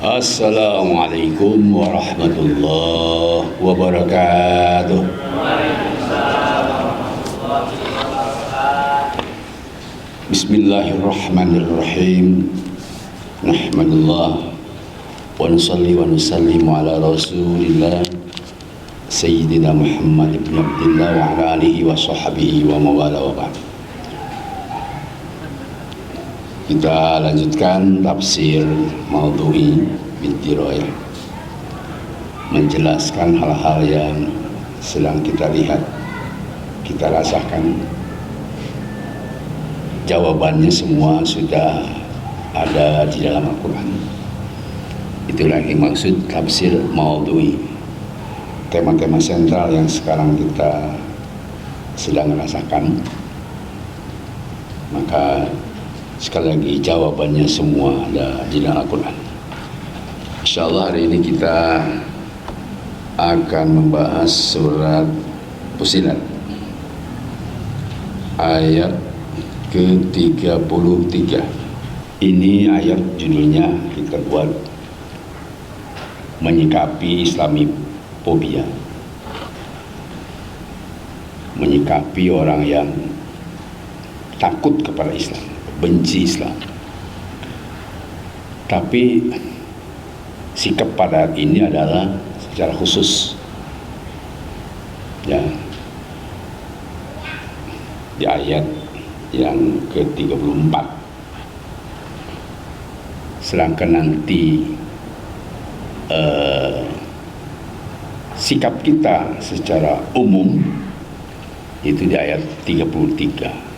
Assalamualaikum warahmatullahi wabarakatuh. Bismillahirrahmanirrahim. Nahmadulillah wa nusalli wa nusallimu ala Rasulillah Sayyidina Muhammad ibn Abdullah wa ala alihi wa sahbihi wa mawala wa ba'd. Kita lanjutkan tafsir Maudhu'i Bid-Dirayah, menjelaskan hal-hal yang sedang kita lihat, kita rasakan. Jawabannya semua sudah ada di dalam Al-Quran. Itulah yang maksud tafsir Maudhu'i. Tema-tema sentral yang sekarang kita sedang rasakan, maka sekali lagi jawabannya semua ada di dalam Al-Quran. Insyaallah hari ini kita akan membahas surat Fussilat ayat ke-33. Ini ayat judulnya kita buat menyikapi Islamifobia, menyikapi orang yang takut kepada Islam, benci Islam. Tapi sikap pada ini adalah secara khusus ya, di ayat yang ke-34. Sedangkan nanti sikap kita secara umum itu di ayat 33.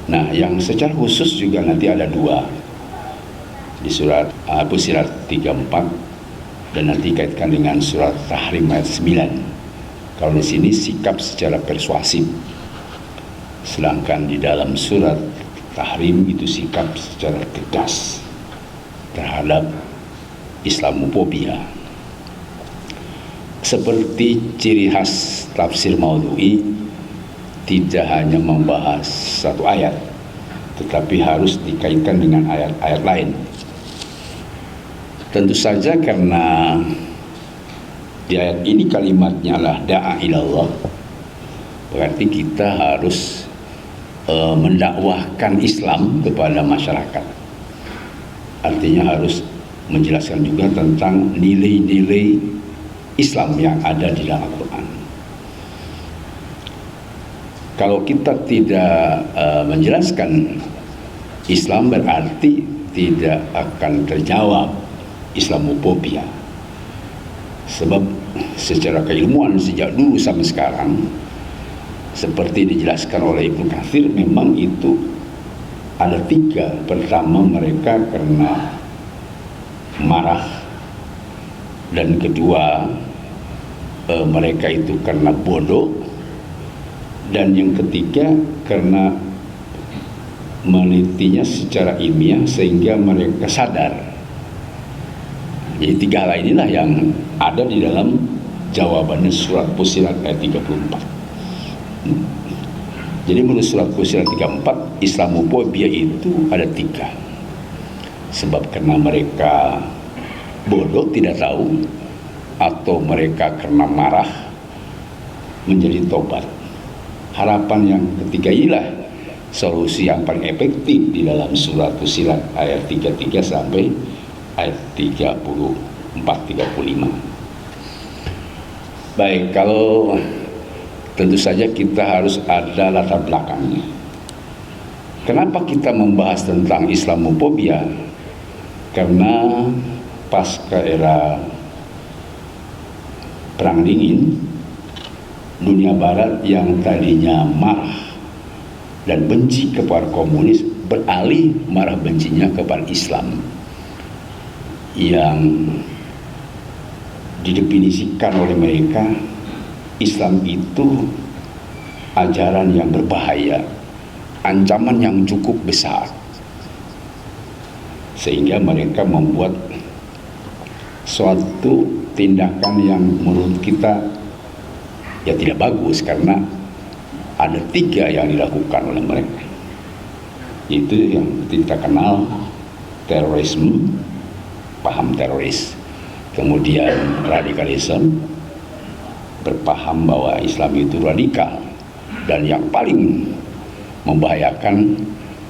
Nah, yang secara khusus juga nanti ada dua di surat Fussilat 34 dan nanti kaitkan dengan surat Tahrim ayat 9. Kalau di sini sikap secara persuasif, sedangkan di dalam surat Tahrim itu sikap secara tegas terhadap Islamofobia. Seperti ciri khas tafsir Maudhu'i, tidak hanya membahas satu ayat, tetapi harus dikaitkan dengan ayat-ayat lain. Tentu saja karena di ayat ini kalimatnya adalah da'a ilallah, berarti kita harus mendakwahkan Islam kepada masyarakat. Artinya harus menjelaskan juga tentang nilai-nilai Islam yang ada di dalam Al-Quran. Kalau kita tidak menjelaskan Islam, berarti tidak akan terjawab Islamofobia. Sebab secara keilmuan sejak dulu sampai sekarang, seperti dijelaskan oleh Ibnu Katsir, memang itu ada tiga. Pertama, mereka karena marah, dan kedua mereka itu karena bodoh, dan yang ketiga karena menelitinya secara ilmiah sehingga mereka sadar. Jadi tiga hal inilah yang ada di dalam jawabannya surat Fussilat ayat 34. Jadi menurut surat Fussilat 34, Islamofobia itu ada tiga. Sebab karena mereka bodoh, tidak tahu, atau mereka karena marah menjadi tobat. Harapan yang ketiga inilah solusi yang paling efektif di dalam surat Fussilat ayat 33 sampai ayat 34-35. Baik, kalau tentu saja kita harus ada latar belakangnya. Kenapa kita membahas tentang Islamofobia? Karena pasca era Perang Dingin, dunia barat yang tadinya marah dan benci kepada komunis beralih marah bencinya kepada Islam, yang didefinisikan oleh mereka Islam itu ajaran yang berbahaya, ancaman yang cukup besar, sehingga mereka membuat suatu tindakan yang menurut kita ya tidak bagus, karena ada tiga yang dilakukan oleh mereka. Itu yang kita kenal terorisme, paham teroris, kemudian radikalisme, berpaham bahwa Islam itu radikal, dan yang paling membahayakan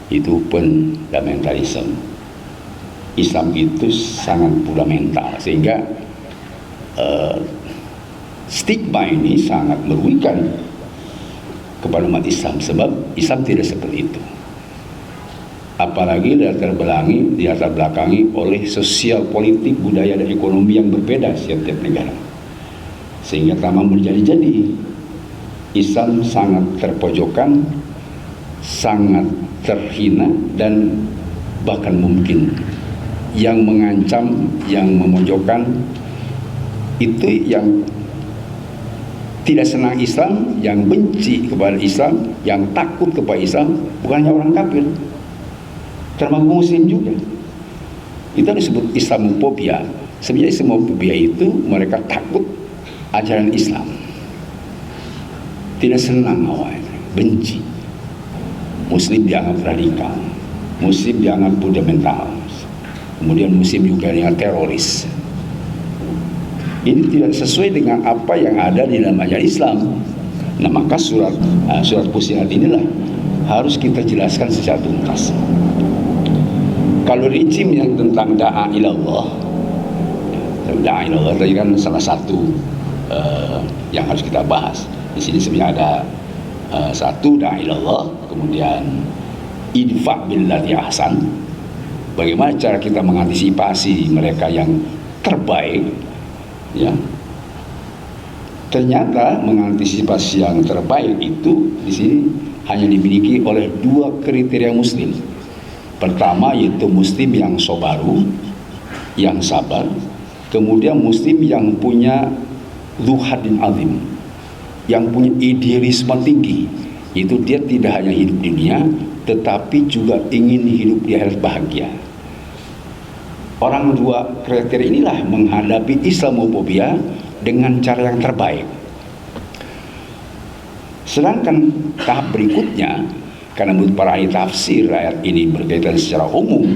itu fundamentalisme. Islam itu sangat fundamental, sehingga stigma ini sangat merugikan kepada umat Islam, sebab Islam tidak seperti itu. Apalagi dilatar belakangi oleh sosial, politik, budaya, dan ekonomi yang berbeda setiap negara, sehingga tambah menjadi-jadi. Islam sangat terpojokkan, sangat terhina, dan bahkan mungkin yang mengancam, yang memojokkan itu yang tidak senang Islam, yang benci kepada Islam, yang takut kepada Islam, bukannya orang kafir, termasuk muslim juga. Itu disebut Islamophobia. Sebenarnya Islamophobia itu mereka takut ajaran Islam, tidak senang awalnya, benci. Muslim dianggap radikal, Muslim dianggap fundamental, kemudian Muslim juga dianggap teroris. Ini tidak sesuai dengan apa yang ada di dalam ajaran Islam. Nah, maka surat Fussilat inilah harus kita jelaskan secara tuntas. Kalau rinci yang tentang da'a ilallah, tadi kan salah satu yang harus kita bahas. Di sini sebenarnya ada satu da'a ilallah, kemudian idfa' billati ahsan. Bagaimana cara kita mengantisipasi mereka yang terbaik, ya. Ternyata mengantisipasi yang terbaik itu di sini hanya dimiliki oleh dua kriteria muslim. Pertama yaitu muslim yang sobaru, yang sabar. Kemudian muslim yang punya zuhadin azim, yang punya idealisme tinggi. Itu dia tidak hanya hidup di dunia, tetapi juga ingin hidup di akhirat bahagia. Orang dua kriteria inilah menghadapi Islamophobia dengan cara yang terbaik. Sedangkan tahap berikutnya, karena menurut para ahli tafsir ayat ini berkaitan secara umum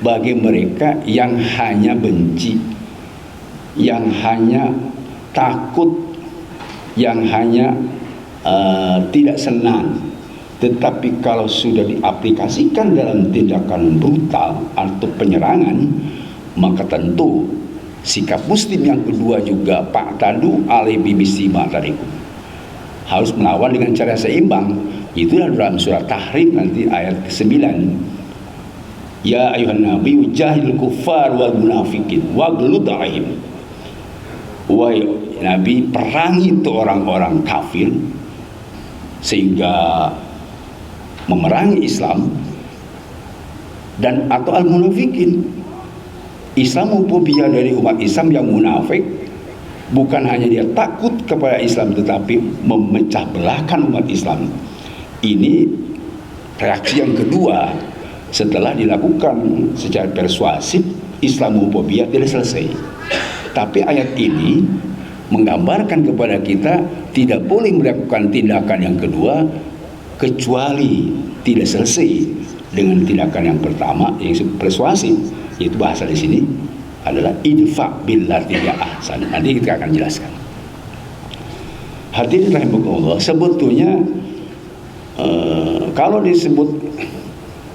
bagi mereka yang hanya benci, yang hanya takut, yang hanya tidak senang, tetapi kalau sudah diaplikasikan dalam tindakan brutal atau penyerangan, maka tentu sikap muslim yang kedua juga pa'tadu alaihi bimisli tarikum, harus melawan dengan cara seimbang. Itulah dalam surat Tahrim nanti ayat ke-9. Ya ayuhan nabi jahil kuffar wal munafikin waghlud alaihim. Wahai Nabi, perangi itu orang-orang kafir sehingga memerangi Islam, dan atau al-munafikin. Islamophobia dari umat Islam yang munafik bukan hanya dia takut kepada Islam, tetapi memecah belahkan umat Islam. Ini reaksi yang kedua setelah dilakukan secara persuasif. Islamophobia tidak selesai, tapi ayat ini menggambarkan kepada kita tidak boleh melakukan tindakan yang kedua kecuali tidak selesai dengan tindakan yang pertama yang persuasif. Itu bahasa di sini adalah idfa' billati ahsan. Nanti kita akan jelaskan. Hadirin rahimakumullah, sebetulnya kalau disebut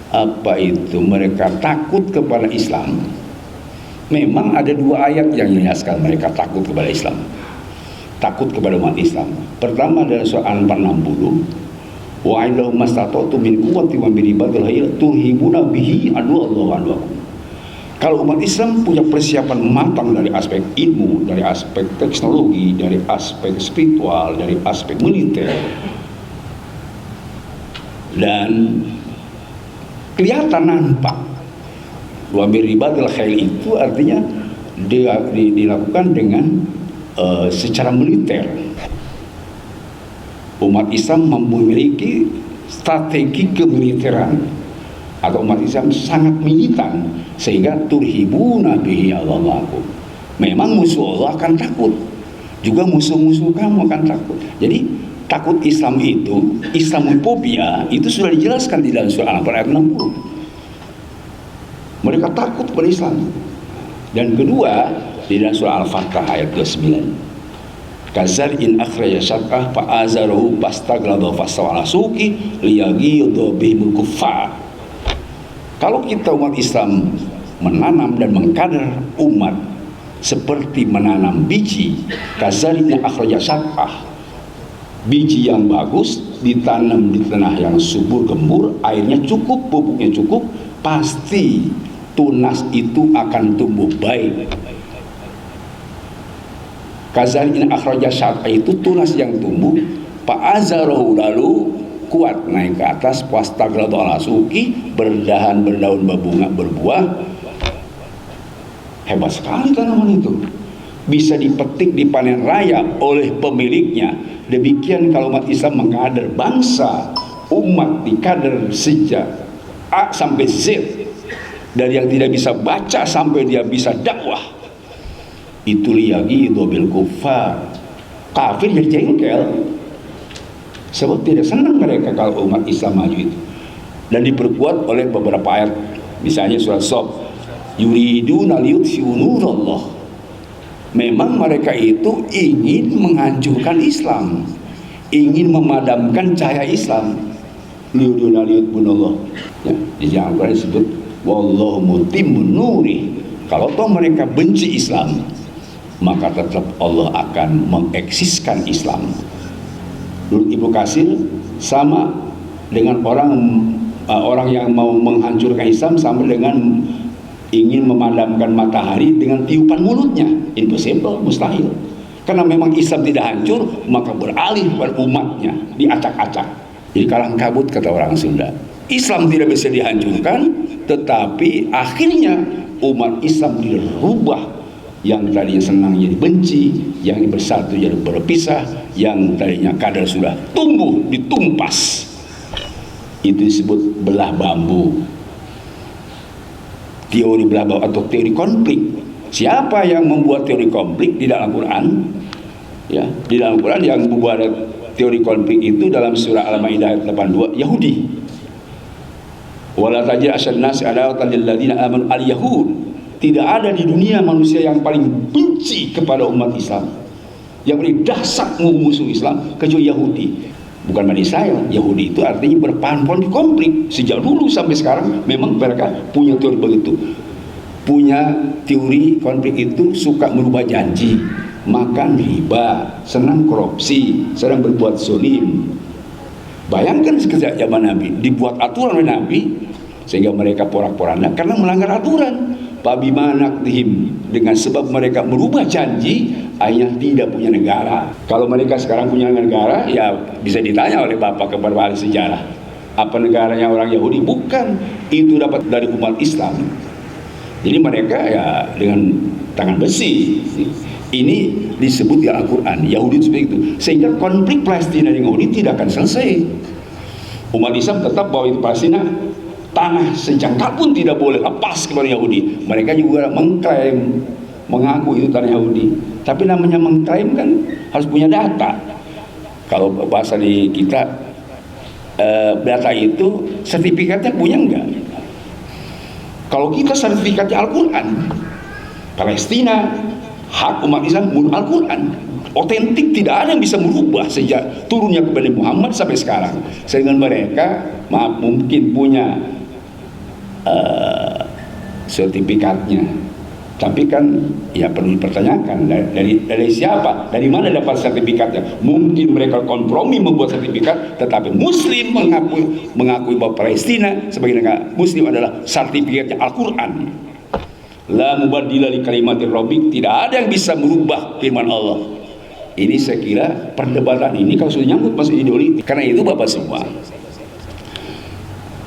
apa itu mereka takut kepada Islam, memang ada dua ayat yang menjelaskan mereka takut kepada Islam, takut kepada umat Islam. Pertama adalah surah Al-Anfal 60, wa ilahum mastata'tu min quwwati wa min ribatil khayl tuhibuna bihi aduallahu anwakum. Kalau umat Islam punya persiapan matang dari aspek ilmu, dari aspek teknologi, dari aspek spiritual, dari aspek militer, dan kelihatan nampak wa min ribatil khayl itu artinya dilakukan dengan secara militer. Umat Islam memiliki strategi kemiliteran, atau umat Islam sangat militan, sehingga turhibuna bihi Allahakum. Memang musuh Allah akan takut, juga musuh-musuh kamu akan takut. Jadi takut Islam itu, Islamophobia itu sudah dijelaskan di dalam surah Al-Anfal ayat 60. Mereka takut kepada Islam Dan kedua, di dalam surah Al-Fatah ayat 29. Kazar'in akhraja syat'ah fa'azarahu fastaglada fastawa ala suqi liyaghidha bihimul kuffar. Kalau kita umat Islam menanam dan mengkader umat seperti menanam biji, kazar'in akhraja syat'ah, biji yang bagus ditanam di tanah yang subur gembur, airnya cukup, pupuknya cukup, pasti tunas itu akan tumbuh baik. Kazalika akhraja syat'ah itu tunas yang tumbuh, fa'azarahu, lalu kuat naik ke atas, fastaglada ala suqi, berdahan, berdaun, berbunga, berbuah. Hebat sekali tanaman itu, bisa dipetik, dipanen raya oleh pemiliknya. Demikian kalau umat Islam mengkader bangsa, umat dikader sejak A sampai Z, dari yang tidak bisa baca sampai dia bisa dakwah. Itu liyaghidha bil kuffar, kafir jadi jengkel, sebab tidak senang mereka kalau umat Islam maju itu. Dan diperkuat oleh beberapa ayat, misalnya surat Shaf, yuriduna liyutfi'u nurallah, memang mereka itu ingin menghancurkan Islam, ingin memadamkan cahaya Islam. Yuriduna liyutfi'u, ya, di Al-Quran disebut wallahu mutimmun nuri. Kalau toh mereka benci Islam, maka tetap Allah akan mengeksiskan Islam. Dulu Ibnu Katsir sama dengan orang yang mau menghancurkan Islam, sama dengan ingin memadamkan matahari dengan tiupan mulutnya. Impossible, mustahil. Karena memang Islam tidak hancur, maka beralih pada umatnya, diacak-acak. Jadi kalang kabut, kata orang Sunda. Islam tidak bisa dihancurkan, tetapi akhirnya umat Islam dirubah. Yang tadinya senang jadi benci, yang bersatu jadi berpisah, yang tadinya kader sudah tumbuh ditumpas. Itu disebut belah bambu. Teori belah bambu atau teori konflik. Siapa yang membuat teori konflik di dalam Quran? Ya, di dalam Quran yang membuat teori konflik itu dalam surah Al-Maidah ayat 82, Yahudi. Wala tajid asyadnas adawatan lil ladzina amanu al-yahud. Tidak ada di dunia manusia yang paling benci kepada umat Islam, yang paling dahsyat memusuhi Islam, kecuali Yahudi. Bukan Bani Israil. Yahudi itu artinya berpaham-paham di konflik. Sejak dulu sampai sekarang memang mereka punya teori begitu. Punya teori konflik itu suka merubah janji, makan riba, senang korupsi, sedang berbuat zolim. Bayangkan sejak zaman Nabi dibuat aturan oleh Nabi sehingga mereka porak-poranda karena melanggar aturan. Pabimanakdihim, dengan sebab mereka merubah janji, akhirnya tidak punya negara. Kalau mereka sekarang punya negara, ya bisa ditanya oleh Bapak kepada ahli sejarah, apa negaranya orang Yahudi? Bukan, itu dapat dari umat Islam. Jadi mereka ya dengan tangan besi. Ini disebut di Al-Quran, Yahudi seperti itu. Sehingga konflik Palestina dengan Yahudi tidak akan selesai. Umat Islam tetap bahwa itu Palestina tanah sejengkal pun tidak boleh lepas kepada Yahudi. Mereka juga mengklaim, mengaku itu tanah Yahudi. Tapi namanya mengklaim kan harus punya data. Kalau bahasa di kita, data itu sertifikatnya punya enggak? Kalau kita sertifikatnya Al-Quran, Palestina hak umat Islam menurut Al-Quran, otentik, tidak ada yang bisa merubah sejak turunnya kepada Muhammad sampai sekarang. Sehingga mereka mungkin punya sertifikatnya, tapi kan ya perlu dipertanyakan dari siapa, dari mana dapat sertifikatnya. Mungkin mereka kompromi membuat sertifikat, tetapi Muslim mengakui bahwa Palestina sebagai negara Muslim adalah sertifikatnya Al-Quran. La mubaddila li kalimatir rabbik, tidak ada yang bisa merubah firman Allah. Ini saya kira perdebatan ini kalau sudah nyangkut masuk ideologi. Karena itu Bapak semua,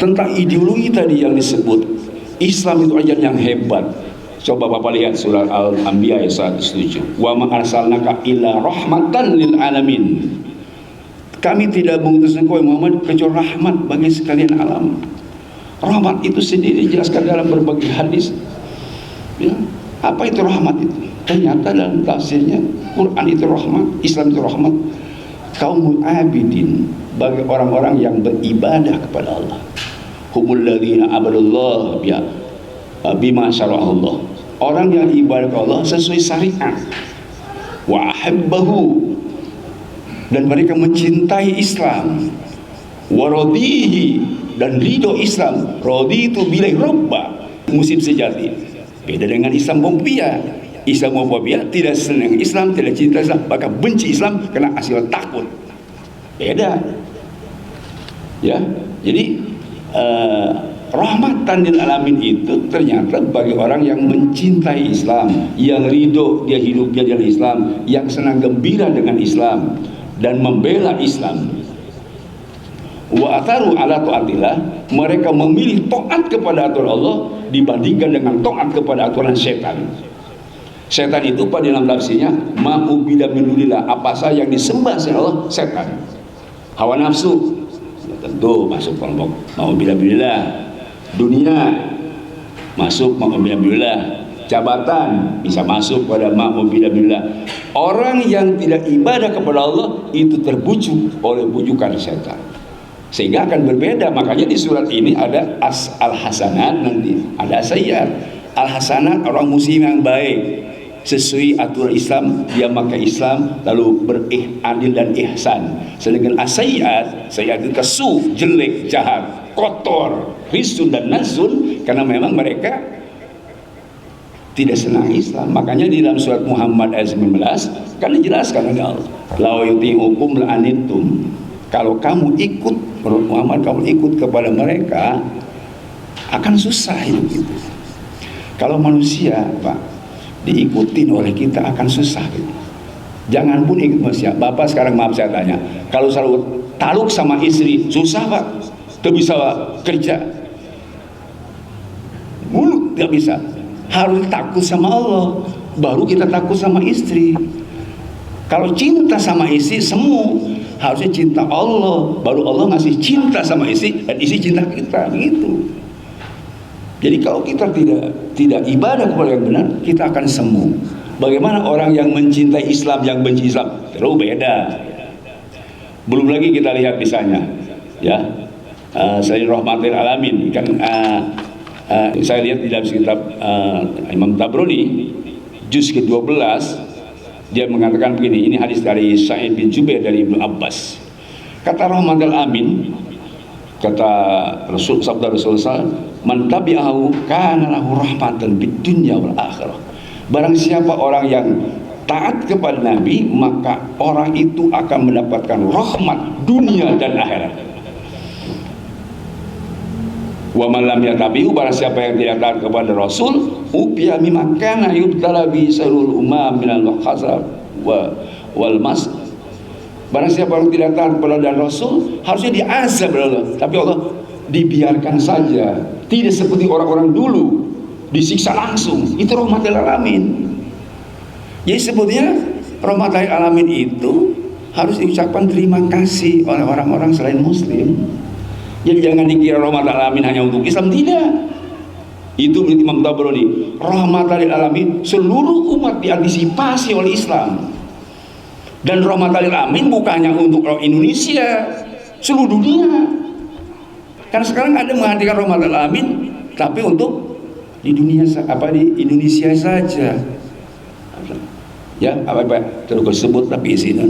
tentang ideologi tadi yang disebut Islam itu ajaran yang hebat. Coba Bapak lihat surah Al-Anbiya ayat 107. Wa ma arsalnaka illa rahmatan lil alamin. Kami tidak mengutus engkau Muhammad kecuali rahmat bagi sekalian alam. Rahmat itu sendiri dijelaskan dalam berbagai hadis. Ya, apa itu rahmat itu? Ternyata dalam tafsirnya Quran itu rahmat, Islam itu rahmat. Kaumul abidin, bagi orang-orang yang beribadah kepada Allah. Humul ladzina abadallah bima syara'allah. orang yang ibadah ke Allah sesuai syariat. Wa ahabbahu, dan mereka mencintai Islam. Wa radihi, dan ridho Islam. Raditu billahi rabba, muslim sejati. Beda dengan Islamofobia. Islamofobia tidak senang Islam, tidak cinta Islam, bahkan benci Islam karena asal takut. Beda. Ya, jadi rahmatan lil alamin itu ternyata bagi orang yang mencintai Islam, yang ridho dia hidupnya dengan Islam, yang senang gembira dengan Islam dan membela Islam. Wa atharu ala taatillah, mereka memilih taat kepada aturan Allah dibandingkan dengan taat kepada aturan setan. Setan itu pada dalam tafsirnya ma'ubida min dunillah, apa saja yang disembah oleh Allah setan. Hawa nafsu tentu masuk kelompok ma'ubida billah. Dunia masuk ma'ubillah, jabatan bisa masuk pada ma'ubillah. Orang yang tidak ibadah kepada Allah itu terbujuk oleh bujukan setan, sehingga akan berbeda. Makanya di surat ini ada al-hasanat, nanti ada sayyiat. Al-hasanat orang muslim yang baik sesuai aturan Islam, dia pakai Islam lalu beradil dan ihsan. Sedangkan as-sayyiat, sayyiat itu kesu, jelek, jahat, kotor, risun dan nasun, karena memang mereka tidak senang Islam. Makanya di dalam surat Muhammad ayat 19 kan dijelaskan oleh Allah, la yuti'ukum la'anittum, kalau kamu ikut Muhammad, kamu ikut kepada mereka akan susah hidup itu. Kalau manusia Pak diikutin oleh kita akan susah gitu. Jangan pun ikut manusia. Bapak sekarang maaf saya tanya, kalau selalu taluk sama istri susah Pak, tidak bisa kerja, mulut tidak bisa. Harus takut sama Allah, baru kita takut sama istri. Kalau cinta sama istri semu, harusnya cinta Allah, baru Allah ngasih cinta sama istri dan istri cinta kita, gitu. Jadi kalau kita tidak ibadah kepada yang benar, kita akan semu. Bagaimana orang yang mencintai Islam, yang benci Islam, terlalu beda. Belum lagi kita lihat misalnya, ya, saya rahmatil alamin kan, saya lihat di dalam kitab Imam Tabrani juz ke-12, dia mengatakan begini, ini hadis dari Sa'id bin Jubair dari Ibnu Abbas. Kata rahmatil amin, kata Rasul, sabda Rasulullah, man tabi'ahu kana lahu rahmatan bid dunya wal akhirah. Barang siapa orang yang taat kepada Nabi, maka orang itu akan mendapatkan rahmat dunia dan akhirat. Wa man lam yatabi'u, barang siapa yang tidak taat kepada Rasul, ubiya mimma kana yubtala bi sarul umam minal khasar wal mas. Barang siapa yang tidak taat kepada Rasul, harusnya diazab oleh Allah, tapi Allah dibiarkan saja, tidak seperti orang-orang dulu disiksa langsung. Itu rahmatil alamin. Jadi sebetulnya rahmatil alamin itu harus diucapkan terima kasih oleh orang-orang selain muslim. Jadi jangan dikira rahmatil alamin hanya untuk Islam, tidak. Itu berarti Imam Tabrani, rahmatil alamin seluruh umat diantisipasi oleh Islam. Dan rahmatil alamin bukannya untuk Indonesia, seluruh dunia. Karena sekarang ada menghadirkan rahmatil alamin tapi untuk di dunia, di Indonesia saja. Ya, apa terus disebut, tapi isinya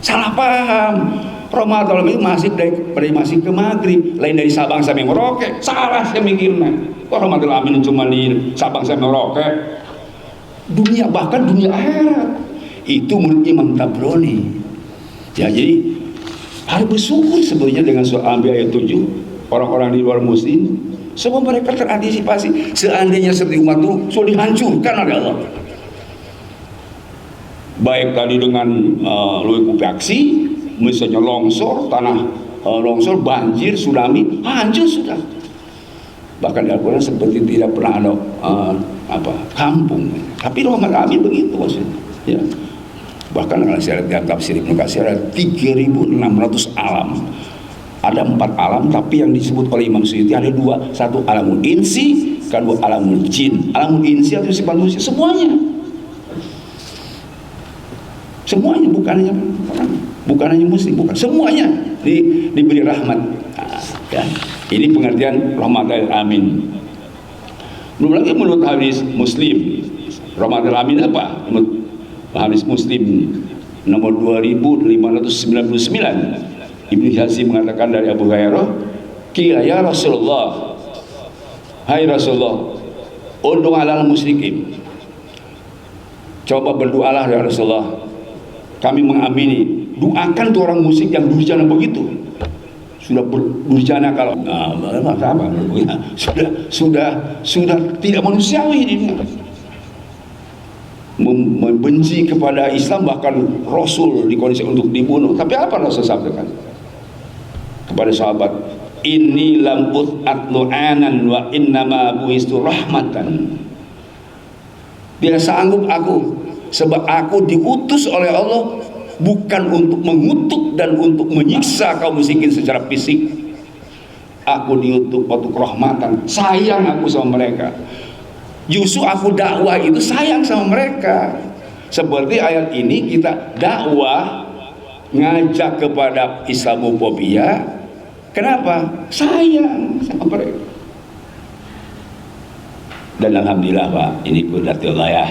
salah paham. Rahmatil alamin masih masih ke Maghrib, lain dari Sabang sampai Merauke. Salah saya mikirnya. Kok rahmatil alamin cuma di Sabang sampai Merauke? Dunia, bahkan dunia akhirat. Itu menurut Imam Tabrani. Ya, jadi harus bersyukur sebenarnya dengan surah Al-Anbiya ayat 7. Orang-orang di luar muslim, semua mereka terantisipasi. Seandainya seperti umat itu sudah dihancurkan oleh Allah. Baik tadi dengan likuifaksi, misalnya longsor, tanah longsor, banjir, tsunami, hancur sudah. Bahkan di Al-Quran seperti tidak pernah ada kampung. Tapi rahmat alamin begitu maksudnya. Ya. Bahkan kalau saya lihat tafsir Ibnu Katsir ada 3.600 alam. Ada 4 alam, tapi yang disebut oleh Imam Suyuti ada 2. Satu alamul insi, kedua alamul jin. Alamul insi atau sifat manusia, semuanya. Semuanya, bukan hanya muslim, bukan. Semuanya diberi rahmat. Nah, ya. Ini pengertian rahmatil amin. Belum lagi menurut hadis Muslim Rahmatul Amin apa? Hadis Muslim nomor 2599. Ibnu Hasim mengatakan dari Abu Hurairah, "Qila ya Rasulullah, hai Rasulullah, ud'u 'alal musyrikin." Coba berdoalah ya Rasulullah, kami mengamini. Doakan tuh orang musyrik yang durjana begitu. Sudah durjana kalau sudah tidak manusiawi ini. Membenci kepada Islam, bahkan Rasul dikondisi untuk dibunuh. Tapi apa Rasul sampaikan kepada sahabat? Inni lam ut'at lu'anan wa innama buistu rahmatan. Tidak sanggup aku, sebab aku diutus oleh Allah bukan untuk mengutuk dan untuk menyiksa kaum musyrikin secara fisik. Aku diutus untuk rahmatan, sayang aku sama mereka. Justru aku dakwah itu sayang sama mereka. Seperti ayat ini kita dakwah ngajak kepada Islamofobia. Kenapa? Sayang sama mereka. Dan alhamdulillah Pak, ini kudratillah ya.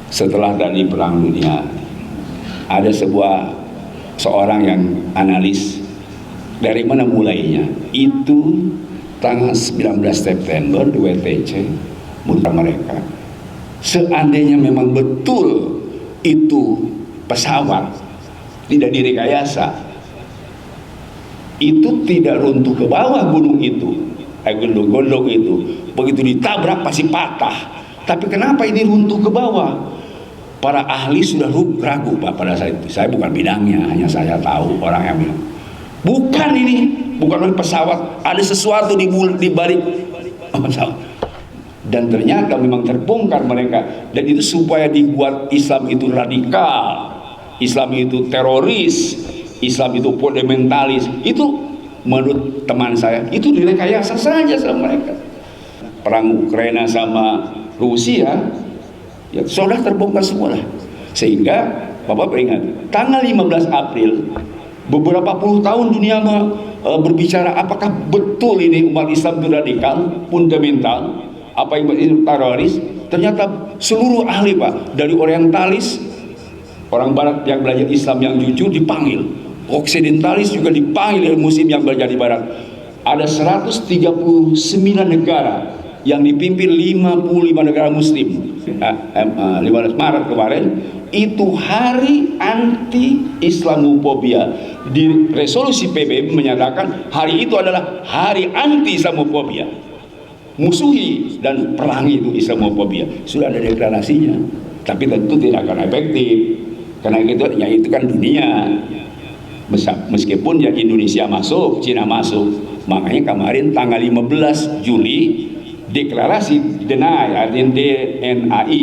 Setelah dari perang dunia, ada seorang yang analis dari mana mulainya. Itu tanggal 19 September di WTC menurut mereka, seandainya memang betul itu pesawat tidak direkayasa, itu tidak runtuh ke bawah gunung itu, gondong itu, begitu ditabrak pasti patah. Tapi kenapa ini runtuh ke bawah? Para ahli sudah ragu Pak pada saat itu. Saya bukan bidangnya, hanya saya tahu orang yang bilang, bukan ini, bukan pesawat, ada sesuatu di balik pesawat. Dan ternyata memang terbongkar mereka. Dan itu supaya dibuat Islam itu radikal, Islam itu teroris, Islam itu fundamentalis. Itu menurut teman saya, itu direkayasa saja sama mereka. Perang Ukraina sama Rusia ya sudah terbongkar semua lah. Sehingga Bapak beringat, tanggal 15 April beberapa puluh tahun dunia berbicara apakah betul ini umat Islam itu radikal, fundamental, apa yang itu teroris. Ternyata seluruh ahli Pak, dari orientalis, orang barat yang belajar Islam yang jujur dipanggil, oksidentalis juga dipanggil, muslim yang belajar di barat. Ada 139 negara yang dipimpin 55 negara muslim. 15 Maret kemarin itu hari anti Islamofobia. Di resolusi PBB menyatakan hari itu adalah hari anti Islamofobia. Musuhi dan perangi itu Islamofobia. Sudah ada deklarasinya, tapi tentu tidak akan efektif karena itu kan dunia. Meskipun ya Indonesia masuk, Cina masuk. Makanya kemarin tanggal 15 Juli deklarasi DNAI, artinya DNAI,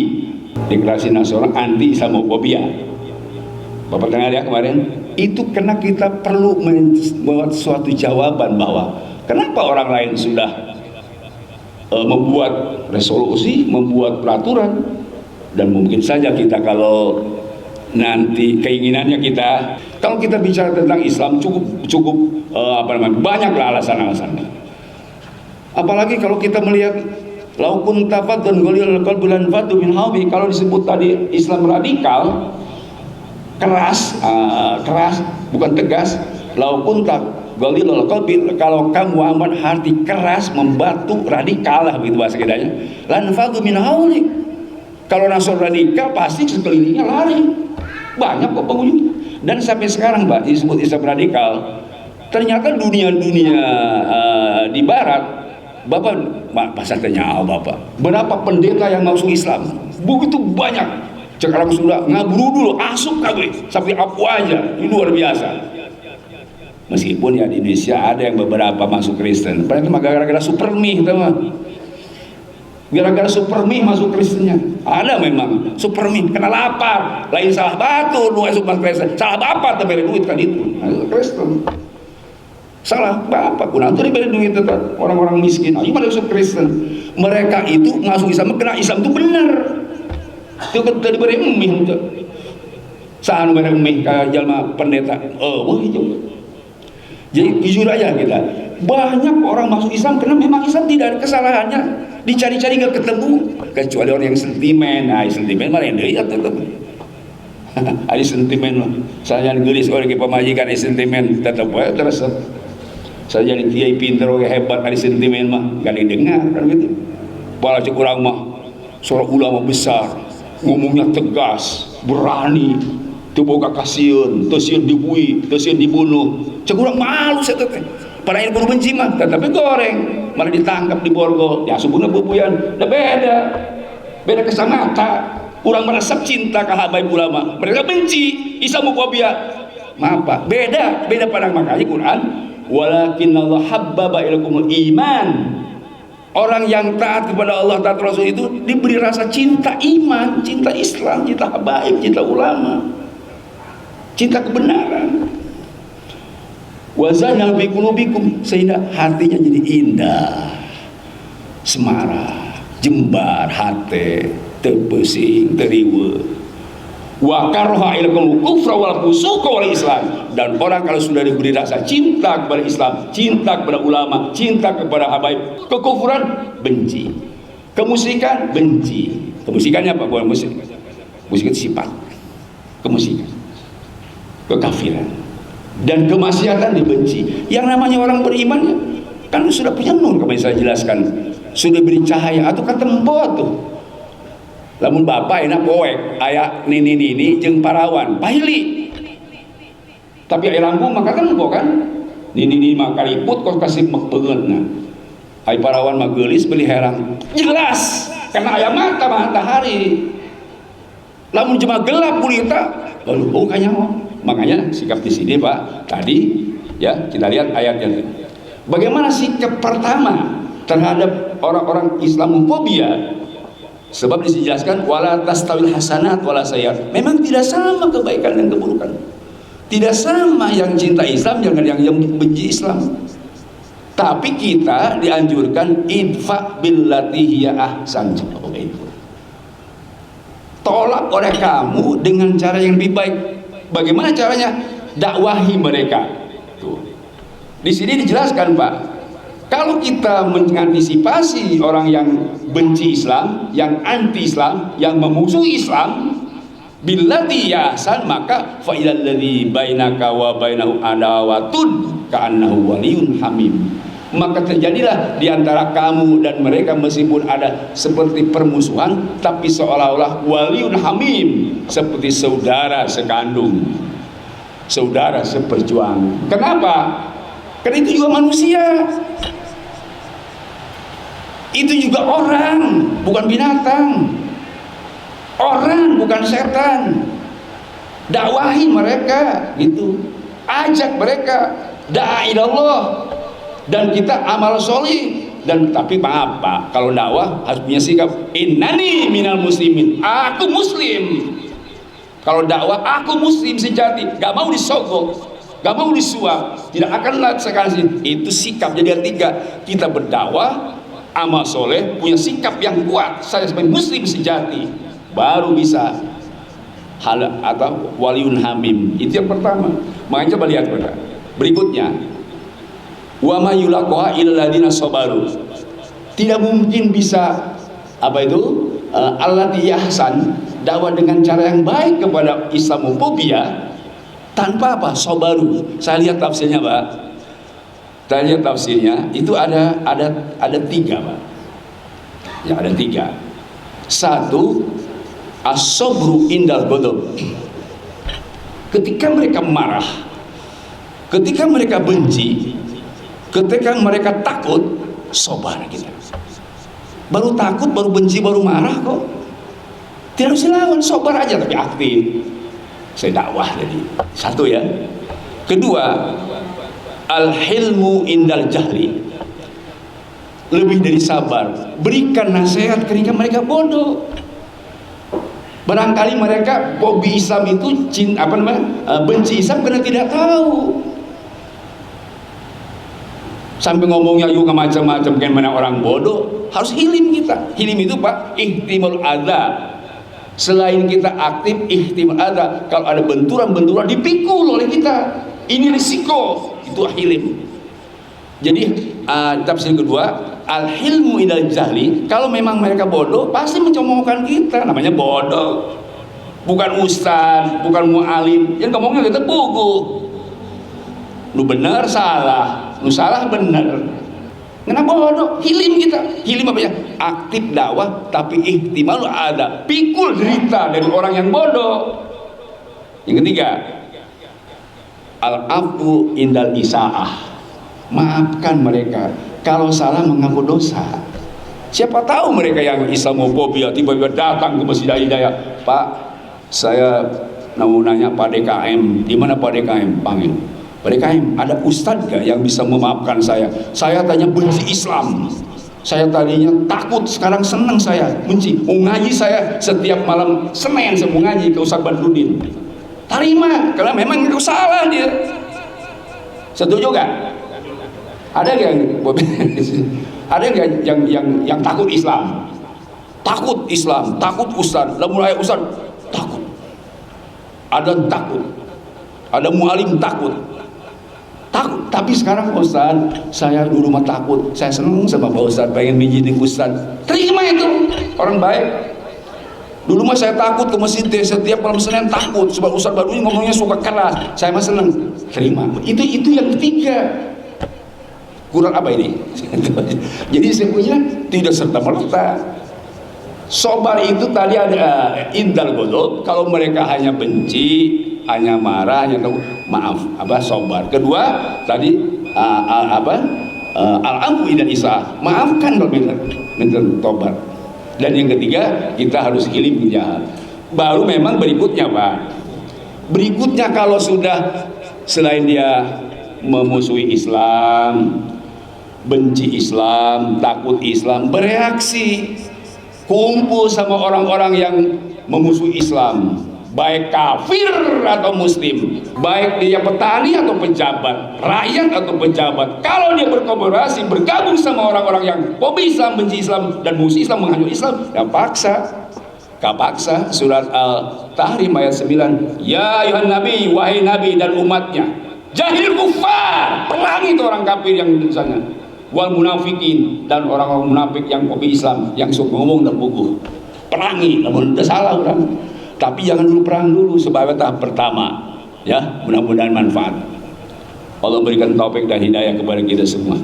Deklarasi Nasional Anti Islamofobia. Bapak dengar ya kemarin, itu karena kita perlu membuat suatu jawaban bahwa kenapa orang lain sudah membuat resolusi, membuat peraturan, dan mungkin saja kita kalau nanti keinginannya kita, kalau kita bicara tentang Islam cukup banyaklah alasan-alasannya. Apalagi kalau kita melihat laukun tafat dan golil bulan fatu min hawi, kalau disebut tadi Islam radikal, keras bukan tegas, laukun tak golil kalau kamu amat hati keras, membatu, radikal lah begitu bahasa kitanya. Lan fatu min hawi, kalau nasor radikal pasti sekelilingnya lari, banyak kok pengunjung. Dan sampai sekarang Mbak disebut Islam radikal, ternyata dunia-dunia di barat, Bapak pasal tanya Bapak, berapa pendeta yang masuk Islam? Begitu banyak. Sekarang sudah ngaburu dulu, asup kabeh sampai apa aja, ini luar biasa. Meskipun ya di Indonesia ada yang beberapa masuk Kristen, padahal itu gara-gara supermi, teman. Gara-gara supermi masuk Kristennya. Ada memang supermi, kena lapar, lain salah batu, dua masuk Kristen, salah bapak tapi duit kan itu, Kristen. Salah bapak kunang tuh diberi duit tetap orang-orang miskin. Ayo masuk Kristen. Mereka itu masuk Islam, kena Islam itu benar. Itu kan diberi emih itu. Saan beri emih kayak jalma pendeta. Itu. Jadi jujur aja kita. Banyak orang masuk Islam karena memang Islam tidak ada kesalahannya. dicari-cari nggak ketemu, kecuali orang yang sentimen. Nah, sentimen mah rendeu ya tetep. Ada sentimen mah. Saya gelis orang ke pamajikan ada sentimen tetep wae terus. Saya jadi kiai pinter oge hebat ada sentimen mah enggak didengar kan gitu. Bala cek urang mah seorang ulama besar, ngomongnya tegas, berani, teu boga kasieun, teu sieun dibui, teu sieun dibunuh. Cek urang malu saya teh. Padahal kudu benci mah, tetapi goreng, malah ditangkap di borgol. Ya subuna bubuyan, da beda kesamata. Urang merasa cinta ka habaib ulama, mereka benci Islamofobia. Maaf Pak, beda pandang. Makanya Quran, walakin Allah habbaba ilaikumul iman. Orang yang taat kepada Allah, taat Rasul itu diberi rasa cinta iman, cinta Islam, cinta habaib, cinta ulama, cinta kebenaran. Wazana fi qulubikum, sehingga hatinya jadi indah, semara, jembar hati, teu pusing, teu riweuh. Wa karaha ilaikumul kufra wal fusuqa wal islam. Dan orang kalau sudah diberi rasa cinta kepada Islam, cinta kepada ulama, cinta kepada habaib, kekufuran benci, kemusikan benci. Kemusikannya apa? Bukan musik. Musik itu sifat. Kemusikan, kekafiran, dan kemaksiatan dibenci. Yang namanya orang beriman kan sudah punya nur, kemarin saya jelaskan, sudah beri cahaya atau katempo tuh. Lamun bapak enak poek aya nini jeung parawan pahili, tapi aya lampu maka tempo kan nini mah kaliput kos kasih mekpeungeutna, ai parawan mah geulis beli herang jelas karena aya mata matahari. Lamun cuma gelap kulita oh kanyaho. Makanya sikap di sini Pak tadi ya kita lihat ayatnya. Bagaimana sikap pertama terhadap orang-orang Islamofobia? Sebab dijelaskan wala tastawil hasanat wala sayyi'at. Memang tidak sama kebaikan dan keburukan. Tidak sama yang cinta Islam dengan yang benci Islam. Tapi kita dianjurkan idfa billati hiya ahsan. Tolak oleh kamu dengan cara yang lebih baik. Bagaimana caranya? Dakwahi mereka. Tuh. Di sini dijelaskan Pak. Kalau kita mengantisipasi orang yang benci Islam, yang anti Islam, yang memusuhi Islam, billati yahsan, maka fa ilal ladzi bainaka wa bainahu adawatun ka'annahu waliyyun hamim. Maka terjadilah di antara kamu dan mereka meskipun ada seperti permusuhan, tapi seolah-olah waliyyun hamim, seperti saudara sekandung, saudara seperjuangan. Kenapa? Karena itu juga manusia. Itu juga orang, bukan binatang. Orang bukan setan. Dakwahi mereka gitu. Ajak mereka da'a ilallah. Dan kita amal sholih. Dan tapi maaf Pak, kalau dakwah harus punya sikap innani minal muslimin. Aku muslim. Kalau dakwah aku muslim sejati, gak mau disogok, gak mau disuap, tidak akan laksanakan. Itu sikap. Jadi artinya kita berdakwah amal soleh, punya sikap yang kuat, saya sebagai muslim sejati, baru bisa hal atau waliun hamim. Itu yang pertama. Makanya coba lihat berikutnya, wa ma yulaqaha illal ladzina sabaru. Tidak mungkin bisa apa itu allati yahsan, dakwah dengan cara yang baik kepada Islamofobia tanpa apa? Sabaru. Saya lihat tafsirnya Pak. Saya lihat tafsirnya itu ada tiga Pak. Ya ada tiga. Satu, as-sabru indal ghadab. Ketika mereka marah, ketika mereka benci, ketika mereka takut, sabar kita. Baru takut, baru benci, baru marah kok. Tidak usah lawan, sabar aja tapi aktif. Saya dakwah jadi. Satu ya. Kedua, al-hilmu indal jahli. Lebih dari sabar, berikan nasihat ketika mereka bodoh. Barangkali mereka hobi Islam itu benci Islam karena tidak tahu. Sampai ngomongnya juga macam-macam kayak mana orang bodoh. Harus hilim kita. Hilim itu Pak, ihtimal adza. Selain kita aktif ihtimal adza, kalau ada benturan-benturan dipikul oleh kita. Ini risiko. Itu hilim. Jadi tafsir kedua, al-hilmu idal jahli, kalau memang mereka bodoh pasti mencemoohkan kita, namanya bodoh. Bukan ustaz, bukan mu'alim, yang ngomongnya kita buku. Lu benar salah, lu salah benar. Kenapa bodoh? Hilim kita. Hilim apa ya? Aktif dakwah tapi ihtimal ada pikul derita dari orang yang bodoh. Yang ketiga, al-afu indal isaah. Maafkan mereka kalau salah mengaku dosa. Siapa tahu mereka yang Islamofobia tiba-tiba datang ke Masjid Hidayah, Pak, saya mau nanya Pak DKM, di mana Pak DKM? Panggil Pak DKM, ada ustadz gak yang bisa memaafkan saya? Saya tanya benci Islam, saya tadinya takut, sekarang senang saya benci. Mau ngaji saya setiap malam Senin saya mau ngaji ke Ustadz Badrudin. Terima, karena memang itu salah dia. Setuju gak? Ada yang ada yang takut Islam, takut Islam, takut Ustadz, lalu mulai Ustadz takut. Ada yang takut, ada mualim takut. Tapi sekarang Ustadz, saya dulu mah takut, saya senang sama Pak Ustadz, pengen mijitin Ustadz. Terima itu, orang baik. Dulu mah saya takut ke masjid, setiap malam Senin takut, sebab Ustadz baru ini ngomongnya suka keras, saya mah senang. Terima. Itu yang ketiga. Kurang apa ini? Jadi sebenarnya tidak serta-merta. Sobar itu tadi ada indal godot. Kalau mereka hanya benci, hanya marah, hanya tahu maaf, sobar. Kedua tadi al-afu dan isa, maafkan kalau minta tobat. Dan yang ketiga, kita harus hilim jahat. Baru memang berikutnya, Pak. Berikutnya kalau sudah selain dia memusuhi Islam, benci Islam, takut Islam, bereaksi, kumpul sama orang-orang yang memusuhi Islam, baik kafir atau muslim, baik dia petani atau pejabat, rakyat atau pejabat. Kalau dia berkolaborasi, bergabung sama orang-orang yang hobi Islam, benci Islam, dan musuh Islam, menghanyut Islam, ya paksa. Gak paksa. Surat Al-Tahrim ayat 9, ya ayuhan nabi, wahai nabi dan umatnya, jahil kufar, perangi itu orang kafir yang di sana, wal munafikin, dan orang-orang munafik yang kopi Islam, yang suka ngomong dan buku, perangi. Namun tidak salah orang, tapi jangan dulu perang dulu sebagai tahap pertama, ya. Mudah-mudahan manfaat. Allah berikan taufik dan hidayah kepada kita semua.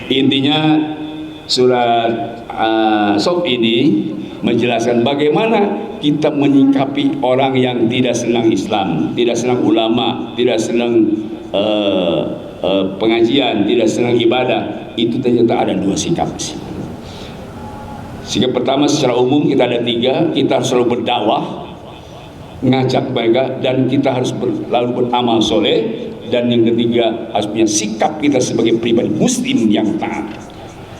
Intinya surat Sof ini menjelaskan bagaimana kita menyikapi orang yang tidak senang Islam, tidak senang ulama, tidak senang pengajian, tidak senang ibadah. Itu ternyata ada dua sikap. Sikap pertama secara umum kita ada tiga, kita harus selalu berdakwah, ngajak mereka, dan kita harus lalu beramal soleh. Dan yang ketiga harus punya sikap kita sebagai pribadi muslim yang taat.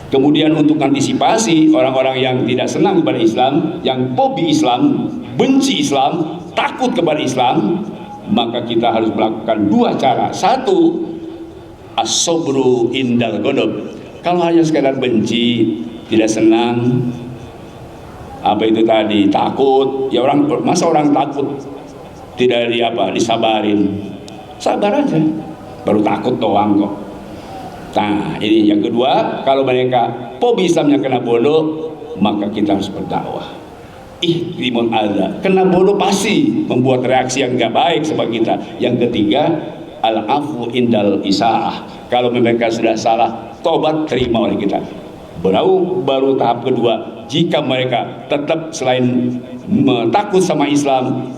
Kemudian untuk antisipasi orang-orang yang tidak senang kepada Islam, yang fobi Islam, benci Islam, takut kepada Islam, maka kita harus melakukan dua cara. Satu, as-sobru indal ghadab. Kalau hanya sekadar benci, tidak senang, apa itu tadi, takut, ya masa orang takut tidak disabarin, sabar aja, baru takut doang kok. Nah ini yang kedua, kalau mereka fobi Islam yang kena bodoh, maka kita harus berdakwah. Ihtimul adza, kena bodoh pasti membuat reaksi yang gak baik sama kita. Yang ketiga, al-afu indal isaah, kalau mereka sudah salah, tobat terima oleh kita. Baru tahap kedua, jika mereka tetap selain takut sama Islam,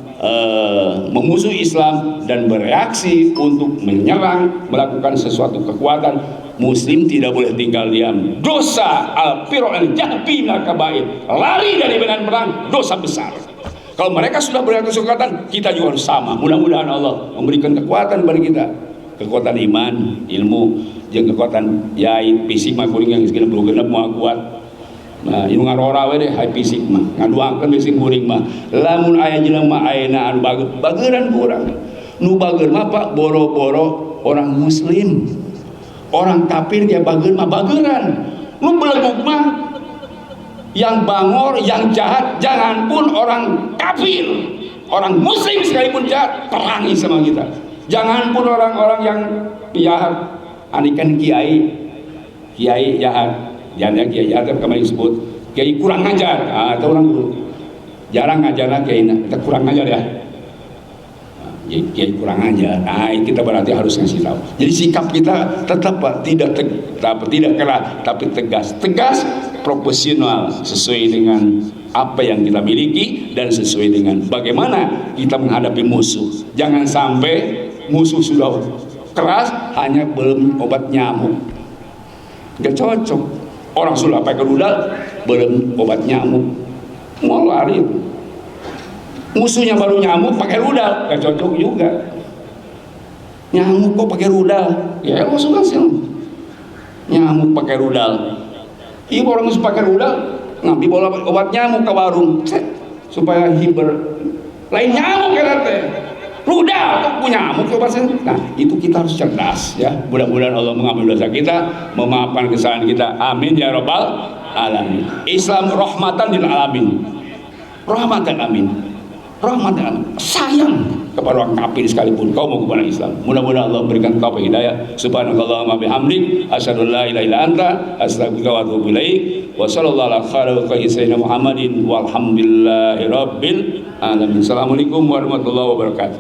memusuhi Islam dan bereaksi untuk menyerang, melakukan sesuatu kekuatan, muslim tidak boleh tinggal diam. Dosa al-fir'u al-jahbi minal kabair, lari dari medan perang, dosa besar. Kalau mereka sudah bereaksi kekuatan, kita juga harus sama. Mudah-mudahan Allah memberikan kekuatan bagi kita, kekuatan iman, ilmu, jeung kekuatan yai fisik mah kuring yang segala belum genep mau kuat. Nah, ini ngarora we deh hai fisik mah ngaduangkeun fisik kuring mah. Lamun aya jelema ayeuna anu bageuran kurang. Nu bageur mah Pak boro-boro orang muslim. Orang kafir dia bageur mah bageuran. Nu beleguk mah yang bangor, yang jahat, jangan pun orang kafir, orang muslim sekalipun jahat, perangi sama kita. Jangan pun orang-orang yang jahat, anikan kiai kiai jahat, jangan kiai jahat kemarin disebut kiai kurang ngajar. Itu orang dulu jarang ngajarnya kiai, kita kurang ngajar ya. Kiai kurang aja. Nah, kita berarti harus ngasih tahu. Jadi sikap kita tetap tidak keras, tapi tegas, proporsional sesuai dengan apa yang kita miliki dan sesuai dengan bagaimana kita menghadapi musuh. Jangan sampai musuh sudah keras hanya belum obat nyamuk. Gak cocok. Orang sudah pakai rudal belum obat nyamuk, mau lari. Musuhnya baru nyamuk pakai rudal, gak cocok juga. Nyamuk kok pakai rudal? Ya lo suka sih. Nyamuk pakai rudal. Iya orang musuh pakai rudal, ngambil bola obat nyamuk ke warung, supaya hiber. Lain nyamuk ya teh. Rudal kok punya nyamuk obat. Nah itu kita harus cerdas ya. Mudah-mudahan Allah mengambil dosa kita, memaafkan kesalahan kita. Amin ya rabbal alamin. Islam rahmatan lil alamin. Rahmatan amin. Rahmatan sayang kepada orang kafir sekalipun kau mau kepada Islam. Mudah-mudahan Allah berikan kau hidayah. Subhanakallahumma bihamdik asyhadu an la ilaha illa anta astaghfiruka wa atubu ilaik. Wa sallallahu ala khairi sayyidina Muhammadin walhamdulillahi rabbil alamin. Assalamualaikum warahmatullahi wabarakatuh.